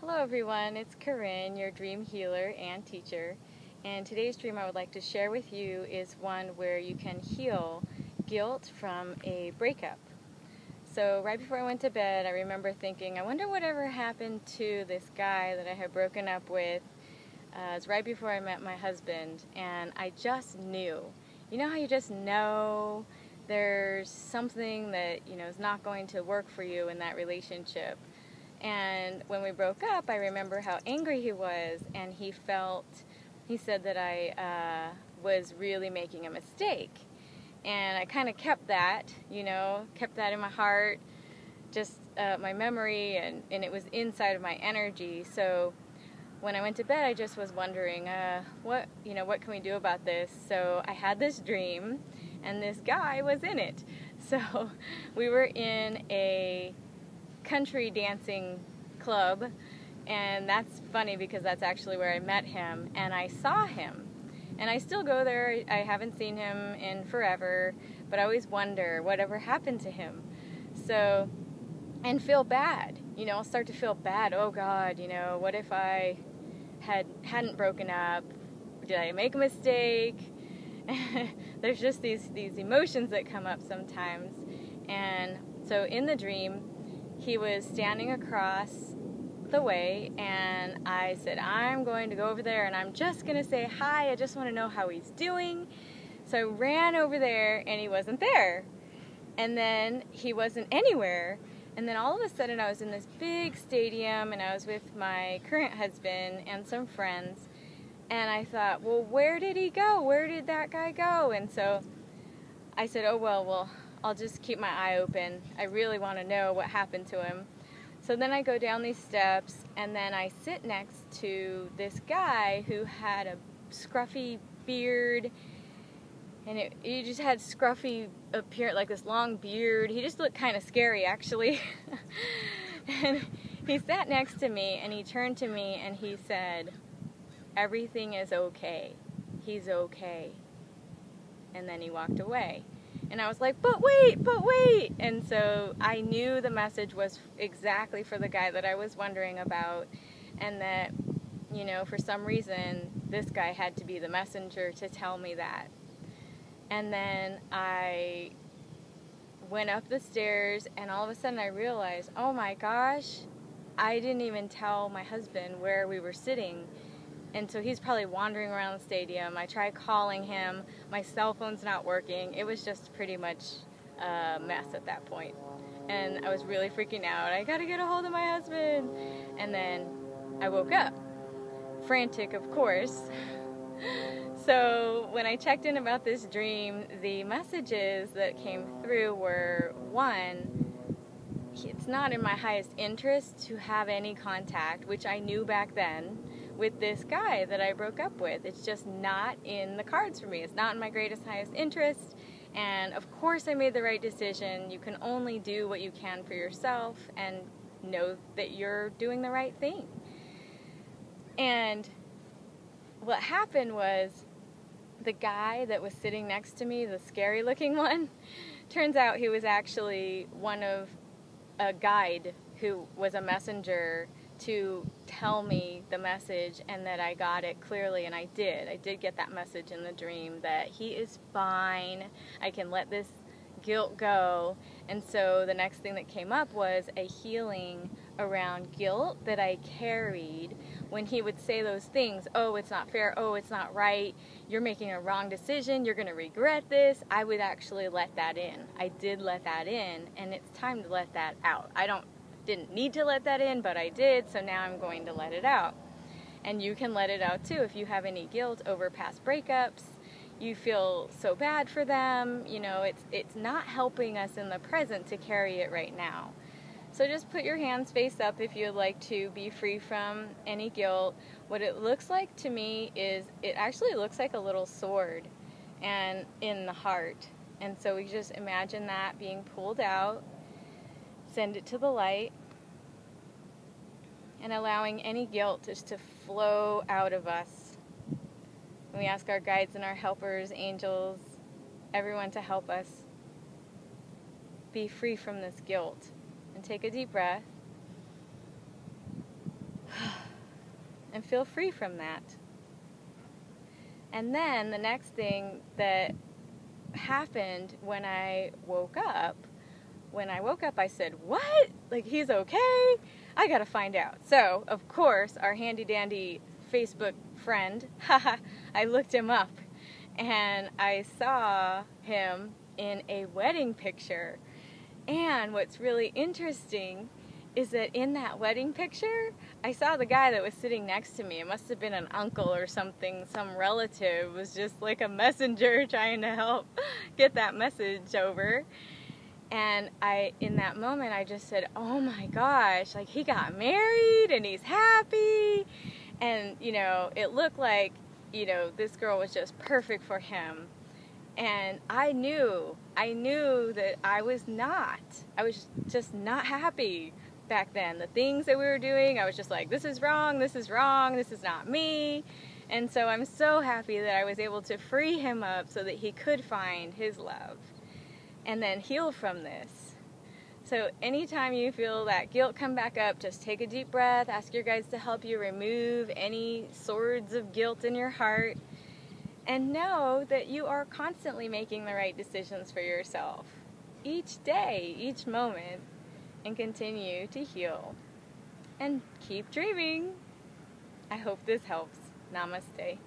Hello everyone, it's Corinne, your dream healer and teacher. And today's dream I would like to share with you is one where you can heal guilt from a breakup. So right before I went to bed, I remember thinking, I wonder whatever happened to this guy that I had broken up with. It was right before I met my husband, and I just knew. You know how you just know there's something that, is not going to work for you in that relationship. And when we broke up, I remember how angry he was, and he said that I was really making a mistake. And I kind of kept that in my heart, just my memory, and it was inside of my energy. So when I went to bed, I just was wondering, what can we do about this? So I had this dream, and this guy was in it. So we were in a country dancing club, and that's funny because that's actually where I met him, and I saw him, and I still go there. I haven't seen him in forever, but I always wonder whatever happened to him. So, and feel bad, I'll start to feel bad. Oh God, what if I hadn't broken up? Did I make a mistake? There's just these emotions that come up sometimes. And so in the dream, he was standing across the way, and I said, I'm going to go over there and I'm just going to say hi. I just want to know how he's doing. So I ran over there, and he wasn't there. And then he wasn't anywhere. And then all of a sudden I was in this big stadium, and I was with my current husband and some friends. And I thought, well, where did he go? Where did that guy go? And so I said, oh, well, I'll just keep my eye open. I really want to know what happened to him. So then I go down these steps, and then I sit next to this guy who had a scruffy beard, and he just had scruffy appearance, like this long beard. He just looked kind of scary, actually. And he sat next to me, and he turned to me, and he said, everything is okay. He's okay. And then he walked away. And I was like, but wait. And so I knew the message was exactly for the guy that I was wondering about, and that, for some reason, this guy had to be the messenger to tell me that. And then I went up the stairs, and all of a sudden I realized, oh my gosh, I didn't even tell my husband where we were sitting. And so he's probably wandering around the stadium. I tried calling him. My cell phone's not working. It was just pretty much a mess at that point. And I was really freaking out. I gotta get a hold of my husband. And then I woke up. Frantic, of course. So when I checked in about this dream, the messages that came through were, one, it's not in my highest interest to have any contact, which I knew back then, with this guy that I broke up with. It's just not in the cards for me. It's not in my greatest, highest interest. And of course I made the right decision. You can only do what you can for yourself and know that you're doing the right thing. And what happened was, the guy that was sitting next to me, the scary looking one, turns out he was actually a guide who was a messenger to tell me the message, and that I got it clearly, and I did get that message in the dream, that he is fine, I can let this guilt go. And so the next thing that came up was a healing around guilt that I carried when he would say those things. Oh, it's not fair. Oh, it's not right. You're making a wrong decision. You're going to regret this. I would actually let that in. I did let that in, and it's time to let that out. Didn't need to let that in, but I did, so now I'm going to let it out. And you can let it out too if you have any guilt over past breakups. You feel so bad for them. It's not helping us in the present to carry it right now. So just put your hands face up if you'd like to be free from any guilt. What it looks like to me is, it actually looks like a little sword, and in the heart. And so we just imagine that being pulled out, send it to the light, and allowing any guilt just to flow out of us. And we ask our guides and our helpers, angels, everyone to help us be free from this guilt. And take a deep breath. and feel free from that. And then the next thing that happened when I woke up, I said, "What? Like, he's okay? I gotta find out." So, of course, our handy dandy Facebook friend, I looked him up and I saw him in a wedding picture. And what's really interesting is that in that wedding picture, I saw the guy that was sitting next to me. It must have been an uncle or something, some relative, was just like a messenger trying to help get that message over. And in that moment, I just said, oh my gosh, like, he got married and he's happy. And, you know, it looked like, you know, this girl was just perfect for him. And I knew that I was just not happy back then. The things that we were doing, I was just like, this is wrong, this is not me. And so I'm so happy that I was able to free him up so that he could find his love and then heal from this. So anytime you feel that guilt come back up, just take a deep breath, ask your guides to help you remove any swords of guilt in your heart, and know that you are constantly making the right decisions for yourself each day, each moment, and continue to heal. And keep dreaming. I hope this helps. Namaste.